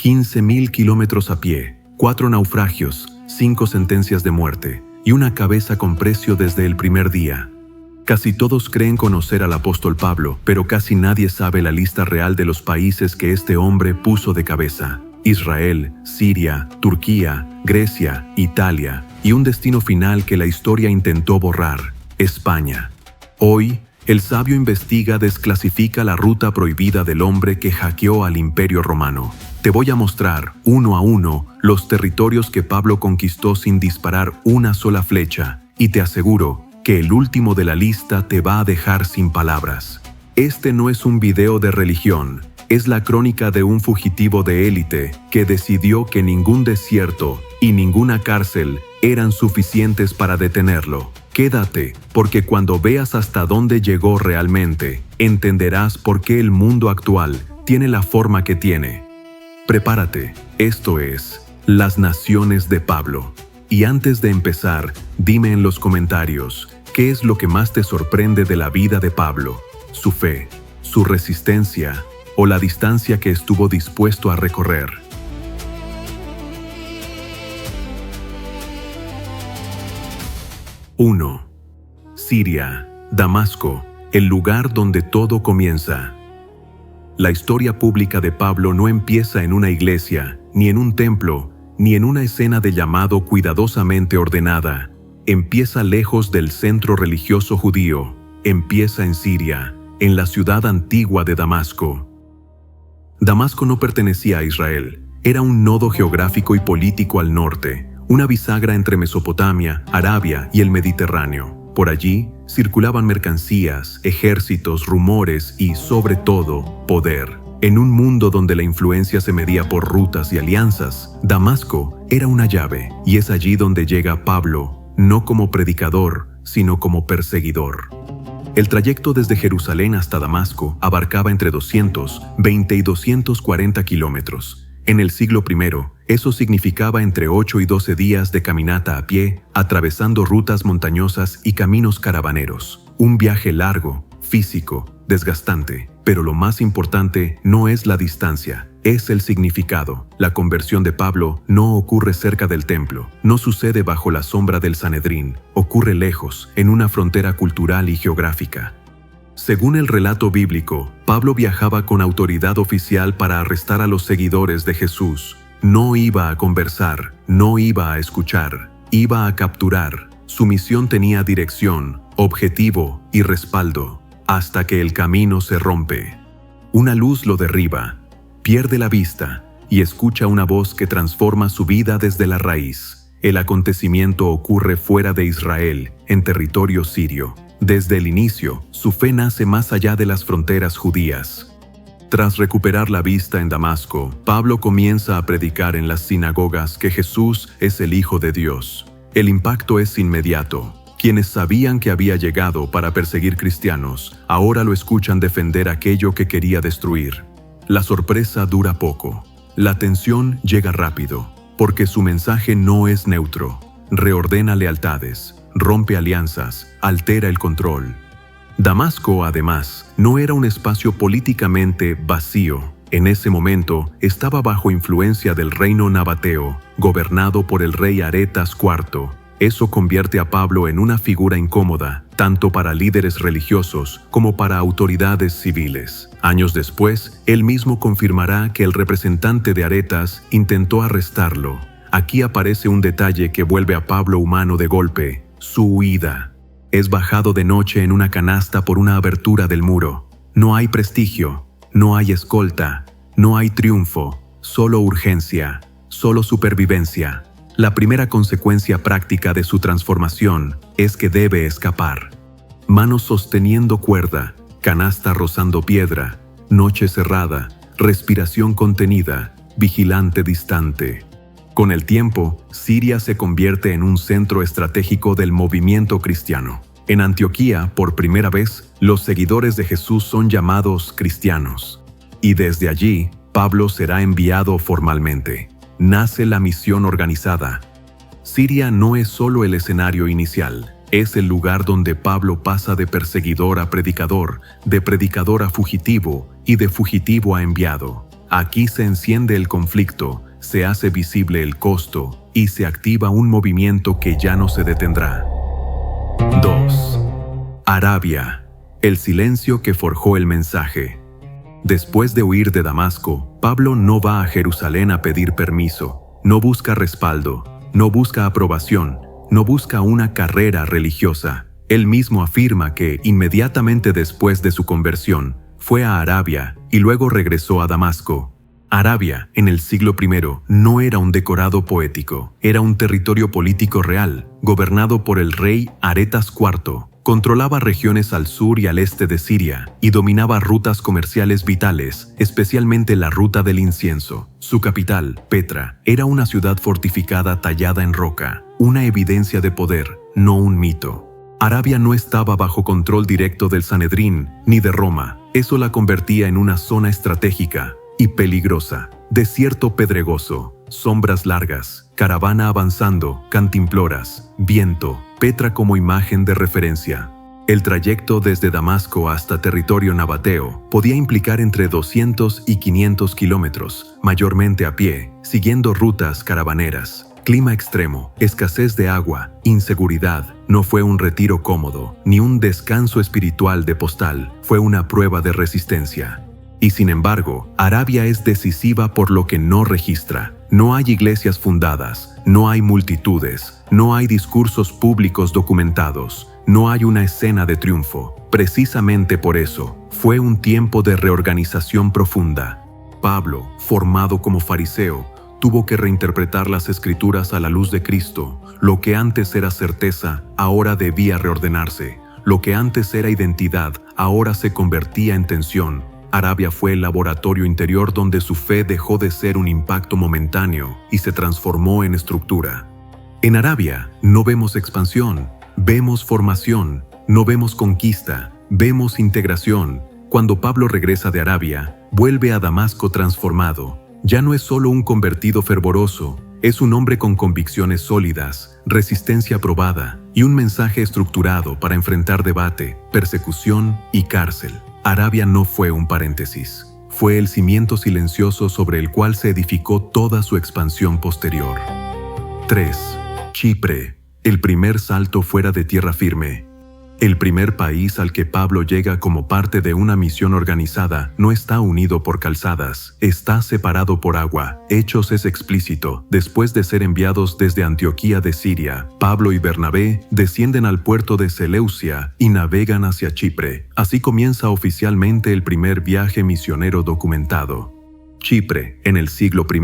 15.000 kilómetros a pie, 4 naufragios, 5 sentencias de muerte y una cabeza con precio desde el primer día. Casi todos creen conocer al apóstol Pablo, pero casi nadie sabe la lista real de los países que este hombre puso de cabeza: Israel, Siria, Turquía, Grecia, Italia y un destino final que la historia intentó borrar: España. Hoy, el sabio investiga, desclasifica la ruta prohibida del hombre que hackeó al Imperio Romano. Te voy a mostrar, uno a uno, los territorios que Pablo conquistó sin disparar una sola flecha, y te aseguro que el último de la lista te va a dejar sin palabras. Este no es un video de religión, es la crónica de un fugitivo de élite que decidió que ningún desierto y ninguna cárcel eran suficientes para detenerlo. Quédate, porque cuando veas hasta dónde llegó realmente, entenderás por qué el mundo actual tiene la forma que tiene. Prepárate, esto es Las Naciones de Pablo. Y antes de empezar, dime en los comentarios, ¿qué es lo que más te sorprende de la vida de Pablo? ¿Su fe, su resistencia o la distancia que estuvo dispuesto a recorrer? ¡1! Siria, Damasco, el lugar donde todo comienza. La historia pública de Pablo no empieza en una iglesia, ni en un templo, ni en una escena de llamado cuidadosamente ordenada. Empieza lejos del centro religioso judío. Empieza en Siria, en la ciudad antigua de Damasco. Damasco no pertenecía a Israel. Era un nodo geográfico y político al norte, una bisagra entre Mesopotamia, Arabia y el Mediterráneo. Por allí circulaban mercancías, ejércitos, rumores y, sobre todo, poder. En un mundo donde la influencia se medía por rutas y alianzas, Damasco era una llave, y es allí donde llega Pablo, no como predicador, sino como perseguidor. El trayecto desde Jerusalén hasta Damasco abarcaba entre 220 y 240 kilómetros. En el siglo I, eso significaba entre 8 y 12 días de caminata a pie, atravesando rutas montañosas y caminos caravaneros. Un viaje largo, físico, desgastante. Pero lo más importante no es la distancia, es el significado. La conversión de Pablo no ocurre cerca del templo, no sucede bajo la sombra del Sanedrín, ocurre lejos, en una frontera cultural y geográfica. Según el relato bíblico, Pablo viajaba con autoridad oficial para arrestar a los seguidores de Jesús. No iba a conversar, no iba a escuchar, iba a capturar. Su misión tenía dirección, objetivo y respaldo, hasta que el camino se rompe. Una luz lo derriba, pierde la vista y escucha una voz que transforma su vida desde la raíz. El acontecimiento ocurre fuera de Israel, en territorio sirio. Desde el inicio, su fe nace más allá de las fronteras judías. Tras recuperar la vista en Damasco, Pablo comienza a predicar en las sinagogas que Jesús es el Hijo de Dios. El impacto es inmediato. Quienes sabían que había llegado para perseguir cristianos, ahora lo escuchan defender aquello que quería destruir. La sorpresa dura poco. La tensión llega rápido, porque su mensaje no es neutro. Reordena lealtades, rompe alianzas, altera el control. Damasco, además, no era un espacio políticamente vacío. En ese momento estaba bajo influencia del reino nabateo, gobernado por el rey Aretas IV. Eso convierte a Pablo en una figura incómoda, tanto para líderes religiosos como para autoridades civiles. Años después, él mismo confirmará que el representante de Aretas intentó arrestarlo. Aquí aparece un detalle que vuelve a Pablo humano de golpe: su huida. Es bajado de noche en una canasta por una abertura del muro. No hay prestigio, no hay escolta, no hay triunfo, solo urgencia, solo supervivencia. La primera consecuencia práctica de su transformación es que debe escapar. Manos sosteniendo cuerda, canasta rozando piedra, noche cerrada, respiración contenida, vigilante distante. Con el tiempo, Siria se convierte en un centro estratégico del movimiento cristiano. En Antioquía, por primera vez, los seguidores de Jesús son llamados cristianos. Y desde allí, Pablo será enviado formalmente. Nace la misión organizada. Siria no es solo el escenario inicial, es el lugar donde Pablo pasa de perseguidor a predicador, de predicador a fugitivo y de fugitivo a enviado. Aquí se enciende el conflicto, se hace visible el costo y se activa un movimiento que ya no se detendrá. 2. Arabia, el silencio que forjó el mensaje. Después de huir de Damasco, Pablo no va a Jerusalén a pedir permiso, no busca respaldo, no busca aprobación, no busca una carrera religiosa. Él mismo afirma que, inmediatamente después de su conversión, fue a Arabia y luego regresó a Damasco. Arabia, en el siglo I, no era un decorado poético, era un territorio político real, gobernado por el rey Aretas IV. Controlaba regiones al sur y al este de Siria y dominaba rutas comerciales vitales, especialmente la ruta del incienso. Su capital, Petra, era una ciudad fortificada tallada en roca, una evidencia de poder, no un mito. Arabia no estaba bajo control directo del Sanedrín ni de Roma. Eso la convertía en una zona estratégica y peligrosa. Desierto pedregoso, sombras largas, caravana avanzando, cantimploras, viento, Petra como imagen de referencia. El trayecto desde Damasco hasta territorio nabateo podía implicar entre 200 y 500 kilómetros, mayormente a pie, siguiendo rutas caravaneras. Clima extremo, escasez de agua, inseguridad. No fue un retiro cómodo, ni un descanso espiritual de postal, fue una prueba de resistencia. Y sin embargo, Arabia es decisiva por lo que no registra. No hay iglesias fundadas, no hay multitudes, no hay discursos públicos documentados, no hay una escena de triunfo. Precisamente por eso, fue un tiempo de reorganización profunda. Pablo, formado como fariseo, tuvo que reinterpretar las Escrituras a la luz de Cristo. Lo que antes era certeza, ahora debía reordenarse. Lo que antes era identidad, ahora se convertía en tensión. Arabia fue el laboratorio interior donde su fe dejó de ser un impacto momentáneo y se transformó en estructura. En Arabia no vemos expansión, vemos formación, no vemos conquista, vemos integración. Cuando Pablo regresa de Arabia, vuelve a Damasco transformado. Ya no es solo un convertido fervoroso, es un hombre con convicciones sólidas, resistencia probada y un mensaje estructurado para enfrentar debate, persecución y cárcel. Arabia no fue un paréntesis, fue el cimiento silencioso sobre el cual se edificó toda su expansión posterior. 3. Chipre, el primer salto fuera de tierra firme. El primer país al que Pablo llega como parte de una misión organizada no está unido por calzadas, está separado por agua. Hechos es explícito. Después de ser enviados desde Antioquía de Siria, Pablo y Bernabé descienden al puerto de Seleucia y navegan hacia Chipre. Así comienza oficialmente el primer viaje misionero documentado. Chipre, en el siglo I,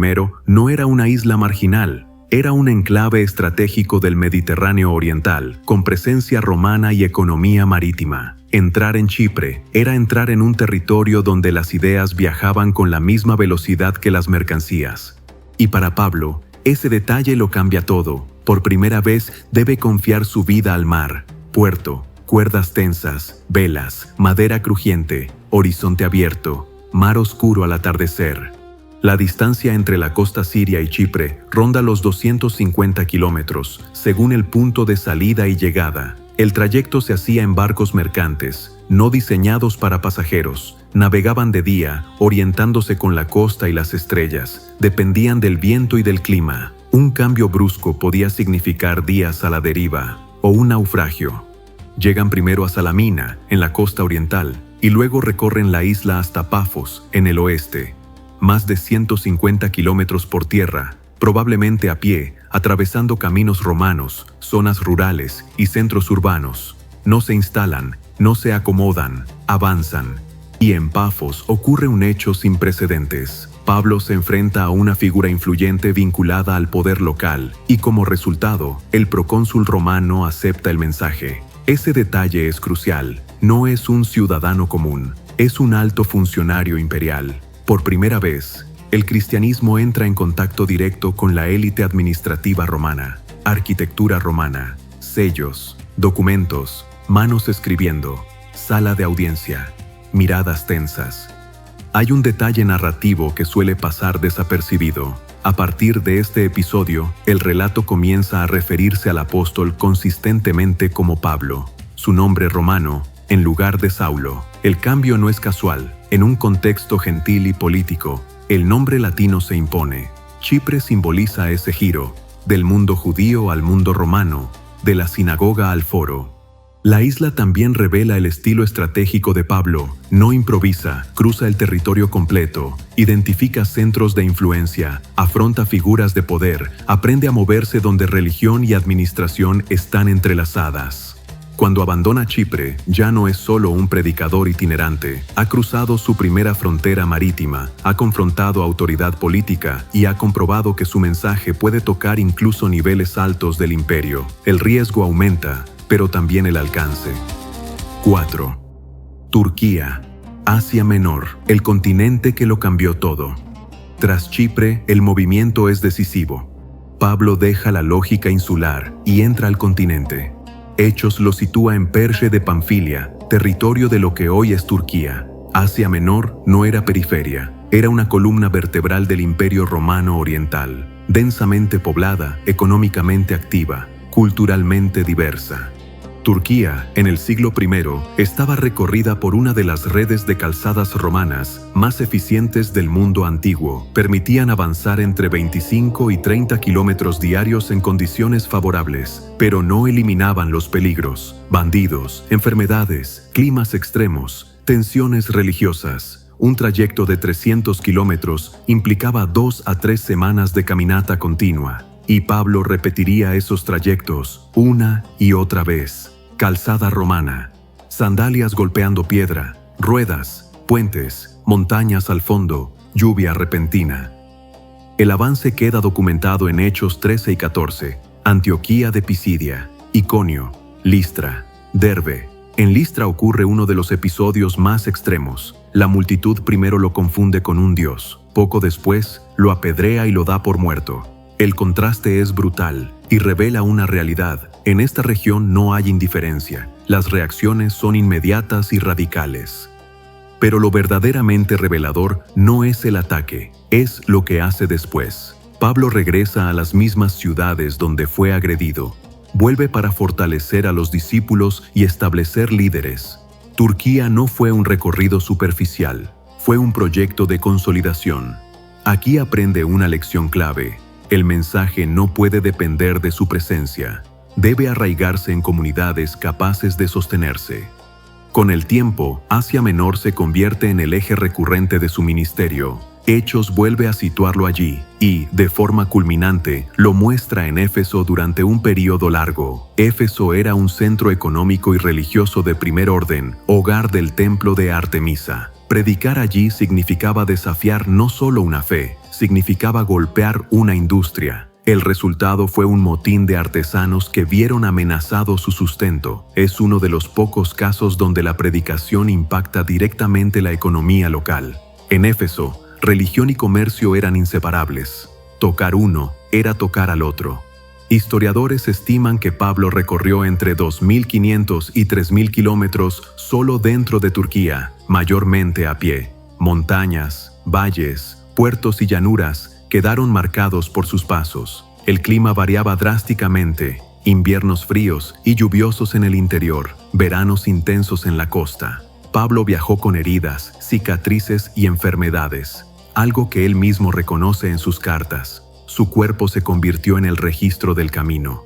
no era una isla marginal. Era un enclave estratégico del Mediterráneo Oriental, con presencia romana y economía marítima. Entrar en Chipre era entrar en un territorio donde las ideas viajaban con la misma velocidad que las mercancías. Y para Pablo, ese detalle lo cambia todo. Por primera vez debe confiar su vida al mar. Puerto, cuerdas tensas, velas, madera crujiente, horizonte abierto, mar oscuro al atardecer. La distancia entre la costa siria y Chipre ronda los 250 kilómetros, según el punto de salida y llegada. El trayecto se hacía en barcos mercantes, no diseñados para pasajeros. Navegaban de día, orientándose con la costa y las estrellas. Dependían del viento y del clima. Un cambio brusco podía significar días a la deriva o un naufragio. Llegan primero a Salamina, en la costa oriental, y luego recorren la isla hasta Pafos, en el oeste. Más de 150 kilómetros por tierra, probablemente a pie, atravesando caminos romanos, zonas rurales y centros urbanos. No se instalan, no se acomodan, avanzan. Y en Pafos ocurre un hecho sin precedentes. Pablo se enfrenta a una figura influyente vinculada al poder local y como resultado, el procónsul romano acepta el mensaje. Ese detalle es crucial. No es un ciudadano común, es un alto funcionario imperial. Por primera vez, el cristianismo entra en contacto directo con la élite administrativa romana. Arquitectura romana, sellos, documentos, manos escribiendo, sala de audiencia, miradas tensas. Hay un detalle narrativo que suele pasar desapercibido. A partir de este episodio, el relato comienza a referirse al apóstol consistentemente como Pablo, su nombre romano, en lugar de Saulo. El cambio no es casual. En un contexto gentil y político, el nombre latino se impone. Chipre simboliza ese giro, del mundo judío al mundo romano, de la sinagoga al foro. La isla también revela el estilo estratégico de Pablo. No improvisa, cruza el territorio completo, identifica centros de influencia, afronta figuras de poder, aprende a moverse donde religión y administración están entrelazadas. Cuando abandona Chipre, ya no es solo un predicador itinerante. Ha cruzado su primera frontera marítima, ha confrontado autoridad política y ha comprobado que su mensaje puede tocar incluso niveles altos del imperio. El riesgo aumenta, pero también el alcance. 4. Turquía, Asia Menor, el continente que lo cambió todo. Tras Chipre, el movimiento es decisivo. Pablo deja la lógica insular y entra al continente. Hechos lo sitúa en Perche de Panfilia, territorio de lo que hoy es Turquía. Asia Menor no era periferia, era una columna vertebral del Imperio Romano Oriental, densamente poblada, económicamente activa, culturalmente diversa. Turquía, en el siglo I, estaba recorrida por una de las redes de calzadas romanas más eficientes del mundo antiguo. Permitían avanzar entre 25 y 30 kilómetros diarios en condiciones favorables, pero no eliminaban los peligros: bandidos, enfermedades, climas extremos, tensiones religiosas. Un trayecto de 300 kilómetros implicaba 2 a 3 semanas de caminata continua. Y Pablo repetiría esos trayectos una y otra vez. Calzada romana, sandalias golpeando piedra, ruedas, puentes, montañas al fondo, lluvia repentina. El avance queda documentado en Hechos 13 y 14, Antioquía de Pisidia, Iconio, Listra, Derbe. En Listra ocurre uno de los episodios más extremos. La multitud primero lo confunde con un dios, poco después lo apedrea y lo da por muerto. El contraste es brutal y revela una realidad. En esta región no hay indiferencia. Las reacciones son inmediatas y radicales. Pero lo verdaderamente revelador no es el ataque, es lo que hace después. Pablo regresa a las mismas ciudades donde fue agredido. Vuelve para fortalecer a los discípulos y establecer líderes. Turquía no fue un recorrido superficial, fue un proyecto de consolidación. Aquí aprende una lección clave. El mensaje no puede depender de su presencia. Debe arraigarse en comunidades capaces de sostenerse. Con el tiempo, Asia Menor se convierte en el eje recurrente de su ministerio. Hechos vuelve a situarlo allí y, de forma culminante, lo muestra en Éfeso durante un período largo. Éfeso era un centro económico y religioso de primer orden, hogar del templo de Artemisa. Predicar allí significaba desafiar no solo una fe, significaba golpear una industria. El resultado fue un motín de artesanos que vieron amenazado su sustento. Es uno de los pocos casos donde la predicación impacta directamente la economía local. En Éfeso, religión y comercio eran inseparables. Tocar uno era tocar al otro. Historiadores estiman que Pablo recorrió entre 2.500 y 3.000 kilómetros solo dentro de Turquía, mayormente a pie. Montañas, valles, puertos y llanuras quedaron marcados por sus pasos. El clima variaba drásticamente, inviernos fríos y lluviosos en el interior, veranos intensos en la costa. Pablo viajó con heridas, cicatrices y enfermedades, algo que él mismo reconoce en sus cartas. Su cuerpo se convirtió en el registro del camino.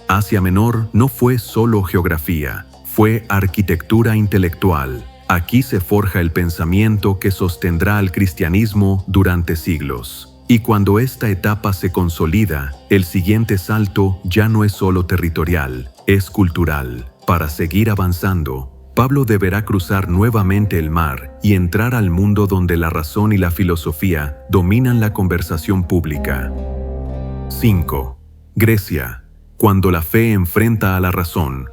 Asia Menor no fue solo geografía, fue arquitectura intelectual. Aquí se forja el pensamiento que sostendrá al cristianismo durante siglos. Y cuando esta etapa se consolida, el siguiente salto ya no es solo territorial, es cultural. Para seguir avanzando, Pablo deberá cruzar nuevamente el mar y entrar al mundo donde la razón y la filosofía dominan la conversación pública. 5. Grecia, cuando la fe enfrenta a la razón.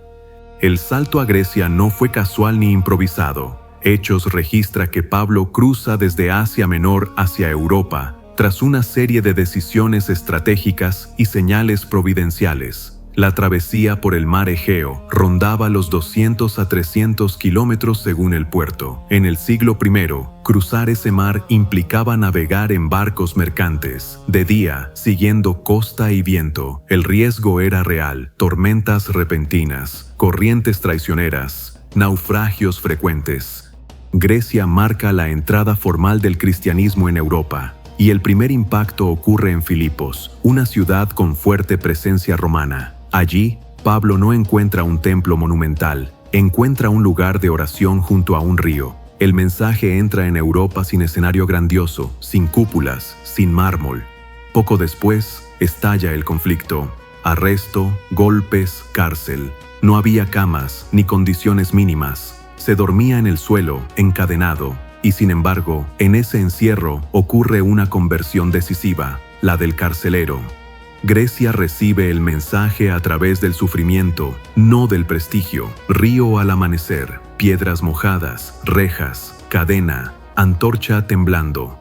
El salto a Grecia no fue casual ni improvisado. Hechos registra que Pablo cruza desde Asia Menor hacia Europa, tras una serie de decisiones estratégicas y señales providenciales. La travesía por el mar Egeo rondaba los 200 a 300 kilómetros según el puerto. En el siglo I, cruzar ese mar implicaba navegar en barcos mercantes, de día, siguiendo costa y viento. El riesgo era real: tormentas repentinas, corrientes traicioneras, naufragios frecuentes. Grecia marca la entrada formal del cristianismo en Europa, y el primer impacto ocurre en Filipos, una ciudad con fuerte presencia romana. Allí, Pablo no encuentra un templo monumental, encuentra un lugar de oración junto a un río. El mensaje entra en Europa sin escenario grandioso, sin cúpulas, sin mármol. Poco después, estalla el conflicto. Arresto, golpes, cárcel. No había camas ni condiciones mínimas. Se dormía en el suelo, encadenado. Y sin embargo, en ese encierro ocurre una conversión decisiva, la del carcelero. Grecia recibe el mensaje a través del sufrimiento, no del prestigio. Río al amanecer, piedras mojadas, rejas, cadena, antorcha temblando.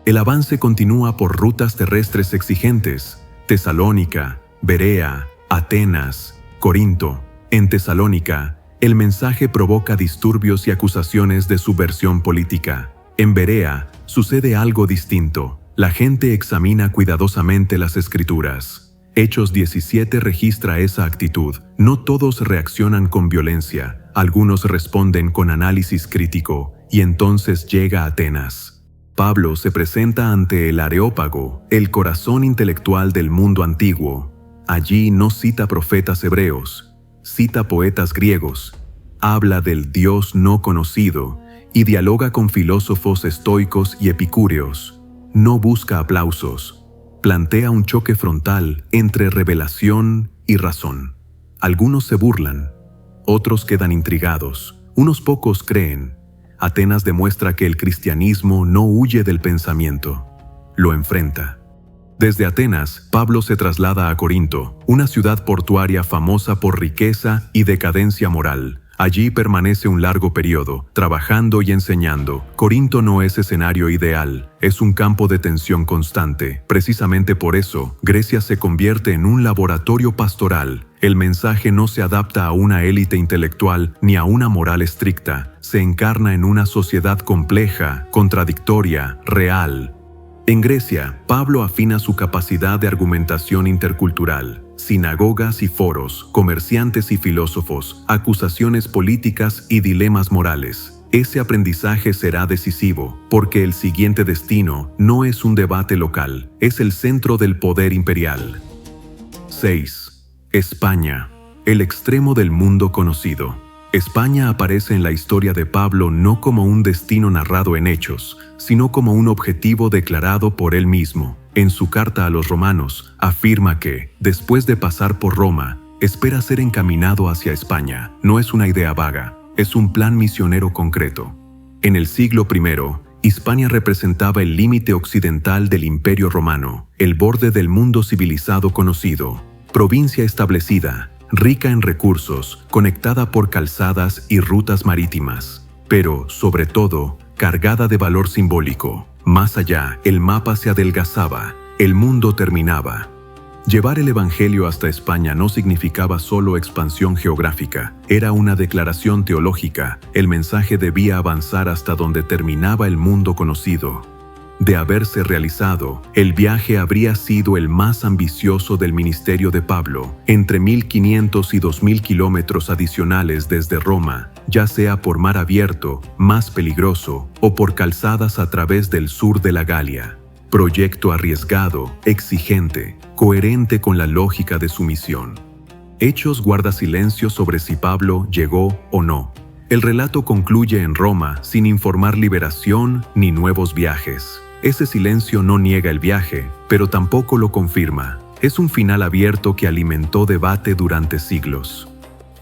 El avance continúa por rutas terrestres exigentes: Tesalónica, Berea, Atenas, Corinto. En Tesalónica, el mensaje provoca disturbios y acusaciones de subversión política. En Berea, sucede algo distinto. La gente examina cuidadosamente las Escrituras. Hechos 17 registra esa actitud. No todos reaccionan con violencia, algunos responden con análisis crítico, y entonces llega a Atenas. Pablo se presenta ante el Areópago, el corazón intelectual del mundo antiguo. Allí no cita profetas hebreos, cita poetas griegos, habla del Dios no conocido y dialoga con filósofos estoicos y epicúreos. No busca aplausos, plantea un choque frontal entre revelación y razón. Algunos se burlan, otros quedan intrigados, unos pocos creen. Atenas demuestra que el cristianismo no huye del pensamiento, lo enfrenta. Desde Atenas, Pablo se traslada a Corinto, una ciudad portuaria famosa por riqueza y decadencia moral. Allí permanece un largo periodo, trabajando y enseñando. Corinto no es escenario ideal, es un campo de tensión constante. Precisamente por eso, Grecia se convierte en un laboratorio pastoral. El mensaje no se adapta a una élite intelectual ni a una moral estricta. Se encarna en una sociedad compleja, contradictoria, real. En Grecia, Pablo afina su capacidad de argumentación intercultural. Sinagogas y foros, comerciantes y filósofos, acusaciones políticas y dilemas morales. Ese aprendizaje será decisivo, porque el siguiente destino no es un debate local, es el centro del poder imperial. 6. España, el extremo del mundo conocido. España aparece en la historia de Pablo no como un destino narrado en hechos, sino como un objetivo declarado por él mismo. En su carta a los romanos, afirma que, después de pasar por Roma, espera ser encaminado hacia España. No es una idea vaga, es un plan misionero concreto. En el siglo I, Hispania representaba el límite occidental del Imperio Romano, el borde del mundo civilizado conocido, provincia establecida, rica en recursos, conectada por calzadas y rutas marítimas, pero, sobre todo, cargada de valor simbólico. Más allá, el mapa se adelgazaba, el mundo terminaba. Llevar el Evangelio hasta España no significaba solo expansión geográfica, era una declaración teológica. El mensaje debía avanzar hasta donde terminaba el mundo conocido. De haberse realizado, el viaje habría sido el más ambicioso del ministerio de Pablo, entre 1.500 y 2.000 kilómetros adicionales desde Roma, ya sea por mar abierto, más peligroso, o por calzadas a través del sur de la Galia. Proyecto arriesgado, exigente, coherente con la lógica de su misión. Hechos guarda silencio sobre si Pablo llegó o no. El relato concluye en Roma sin informar liberación ni nuevos viajes. Ese silencio no niega el viaje, pero tampoco lo confirma. Es un final abierto que alimentó debate durante siglos.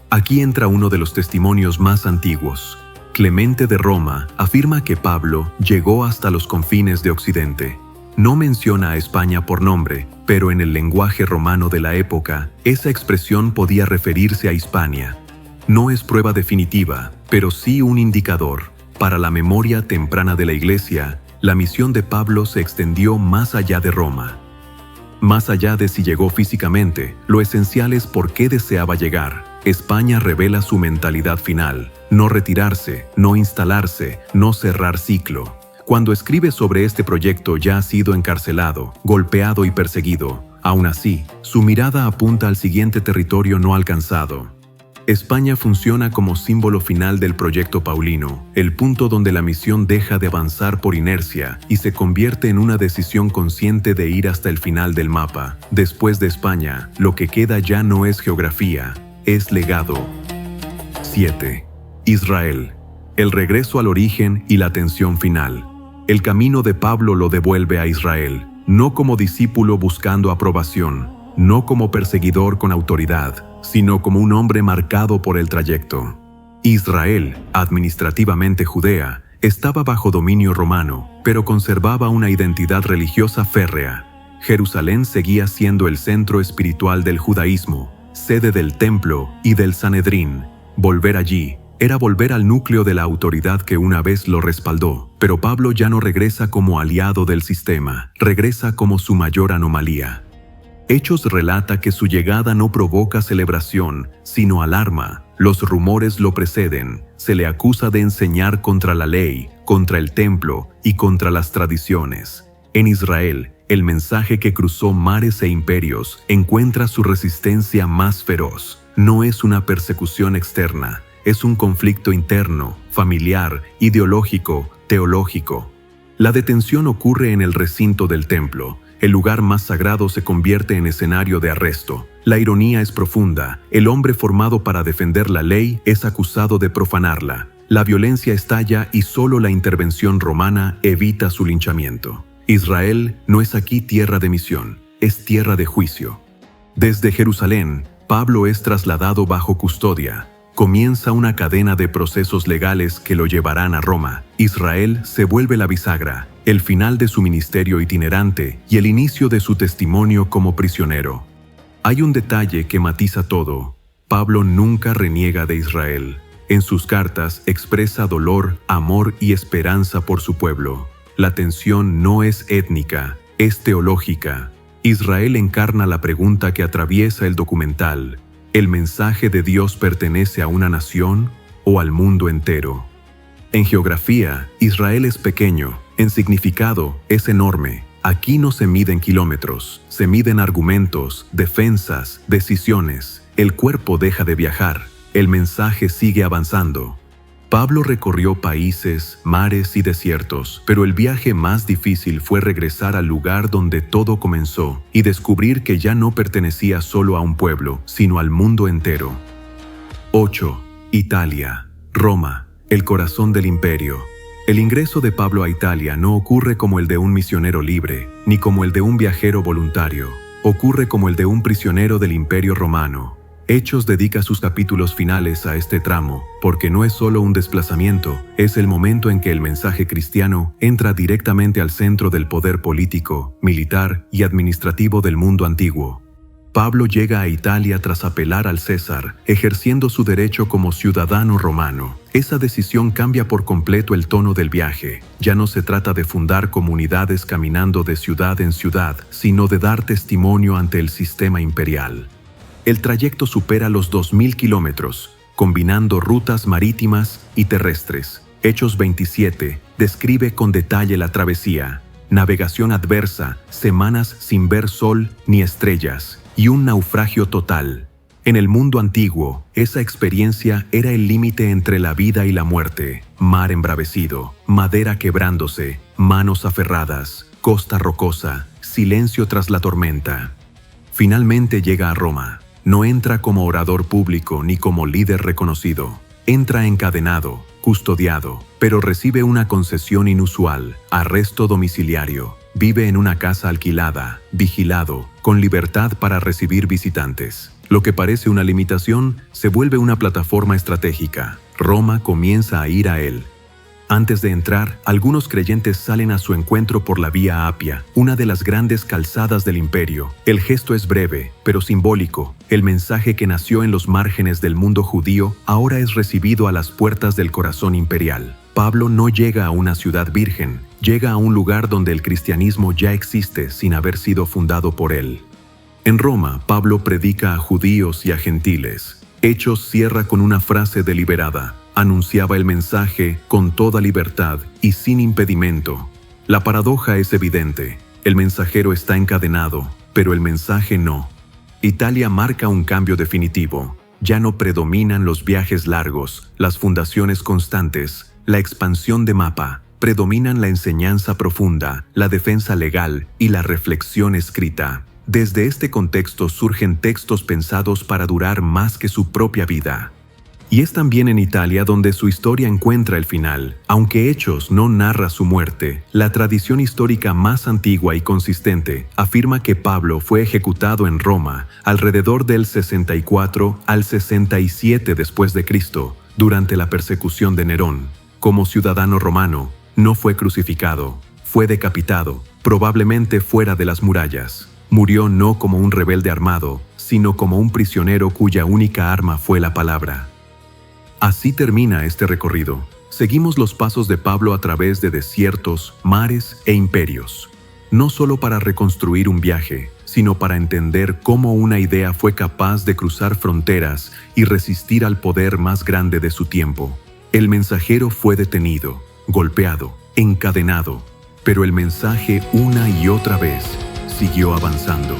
Aquí entra uno de los testimonios más antiguos. Clemente de Roma afirma que Pablo llegó hasta los confines de Occidente. No menciona a España por nombre, pero en el lenguaje romano de la época, esa expresión podía referirse a Hispania. No es prueba definitiva, pero sí un indicador. Para la memoria temprana de la Iglesia, la misión de Pablo se extendió más allá de Roma. Más allá de si llegó físicamente, lo esencial es por qué deseaba llegar. España revela su mentalidad final: no retirarse, no instalarse, no cerrar ciclo. Cuando escribe sobre este proyecto ya ha sido encarcelado, golpeado y perseguido. Aún así, su mirada apunta al siguiente territorio no alcanzado. España funciona como símbolo final del proyecto paulino, el punto donde la misión deja de avanzar por inercia y se convierte en una decisión consciente de ir hasta el final del mapa. Después de España, lo que queda ya no es geografía, es legado. 7. Israel. El regreso al origen y la tensión final. El camino de Pablo lo devuelve a Israel, no como discípulo buscando aprobación, no como perseguidor con autoridad, sino como un hombre marcado por el trayecto. Israel, administrativamente Judea, estaba bajo dominio romano, pero conservaba una identidad religiosa férrea. Jerusalén seguía siendo el centro espiritual del judaísmo, sede del templo y del Sanedrín. Volver allí era volver al núcleo de la autoridad que una vez lo respaldó, pero Pablo ya no regresa como aliado del sistema, regresa como su mayor anomalía. Hechos relata que su llegada no provoca celebración, sino alarma. Los rumores lo preceden. Se le acusa de enseñar contra la ley, contra el templo y contra las tradiciones. En Israel, el mensaje que cruzó mares e imperios encuentra su resistencia más feroz. No es una persecución externa, es un conflicto interno, familiar, ideológico, teológico. La detención ocurre en el recinto del templo. El lugar más sagrado se convierte en escenario de arresto. La ironía es profunda. El hombre formado para defender la ley es acusado de profanarla. La violencia estalla y solo la intervención romana evita su linchamiento. Israel no es aquí tierra de misión, es tierra de juicio. Desde Jerusalén, Pablo es trasladado bajo custodia. Comienza una cadena de procesos legales que lo llevarán a Roma. Israel se vuelve la bisagra, el final de su ministerio itinerante y el inicio de su testimonio como prisionero. Hay un detalle que matiza todo. Pablo nunca reniega de Israel. En sus cartas expresa dolor, amor y esperanza por su pueblo. La tensión no es étnica, es teológica. Israel encarna la pregunta que atraviesa el documental: ¿el mensaje de Dios pertenece a una nación o al mundo entero? En geografía, Israel es pequeño. En significado, es enorme. Aquí no se miden kilómetros, se miden argumentos, defensas, decisiones. El cuerpo deja de viajar, el mensaje sigue avanzando. Pablo recorrió países, mares y desiertos, pero el viaje más difícil fue regresar al lugar donde todo comenzó y descubrir que ya no pertenecía solo a un pueblo, sino al mundo entero. 8. Italia. Roma, el corazón del imperio. El ingreso de Pablo a Italia no ocurre como el de un misionero libre, ni como el de un viajero voluntario. Ocurre como el de un prisionero del Imperio Romano. Hechos dedica sus capítulos finales a este tramo, porque no es solo un desplazamiento, es el momento en que el mensaje cristiano entra directamente al centro del poder político, militar y administrativo del mundo antiguo. Pablo llega a Italia tras apelar al César, ejerciendo su derecho como ciudadano romano. Esa decisión cambia por completo el tono del viaje. Ya no se trata de fundar comunidades caminando de ciudad en ciudad, sino de dar testimonio ante el sistema imperial. El trayecto supera los 2.000 kilómetros, combinando rutas marítimas y terrestres. Hechos 27 describe con detalle la travesía, navegación adversa, semanas sin ver sol ni estrellas, y un naufragio total. En el mundo antiguo, esa experiencia era el límite entre la vida y la muerte. Mar embravecido, madera quebrándose, manos aferradas, costa rocosa, silencio tras la tormenta. Finalmente llega a Roma. No entra como orador público ni como líder reconocido. Entra encadenado, custodiado, pero recibe una concesión inusual: arresto domiciliario. Vive en una casa alquilada, vigilado, con libertad para recibir visitantes. Lo que parece una limitación se vuelve una plataforma estratégica. Roma comienza a ir a él. Antes de entrar, algunos creyentes salen a su encuentro por la Vía Apia, una de las grandes calzadas del imperio. El gesto es breve, pero simbólico. El mensaje que nació en los márgenes del mundo judío ahora es recibido a las puertas del corazón imperial. Pablo no llega a una ciudad virgen, llega a un lugar donde el cristianismo ya existe sin haber sido fundado por él. En Roma, Pablo predica a judíos y a gentiles. Hechos cierra con una frase deliberada: anunciaba el mensaje con toda libertad y sin impedimento. La paradoja es evidente. El mensajero está encadenado, pero el mensaje no. Italia marca un cambio definitivo. Ya no predominan los viajes largos, las fundaciones constantes, la expansión de mapa. Predominan la enseñanza profunda, la defensa legal y la reflexión escrita. Desde este contexto surgen textos pensados para durar más que su propia vida. Y es también en Italia donde su historia encuentra el final. Aunque Hechos no narra su muerte, la tradición histórica más antigua y consistente afirma que Pablo fue ejecutado en Roma alrededor del 64 al 67 después de Cristo, durante la persecución de Nerón. Como ciudadano romano, no fue crucificado, fue decapitado, probablemente fuera de las murallas. Murió no como un rebelde armado, sino como un prisionero cuya única arma fue la palabra. Así termina este recorrido. Seguimos los pasos de Pablo a través de desiertos, mares e imperios. No solo para reconstruir un viaje, sino para entender cómo una idea fue capaz de cruzar fronteras y resistir al poder más grande de su tiempo. El mensajero fue detenido, golpeado, encadenado, pero el mensaje una y otra vez siguió avanzando.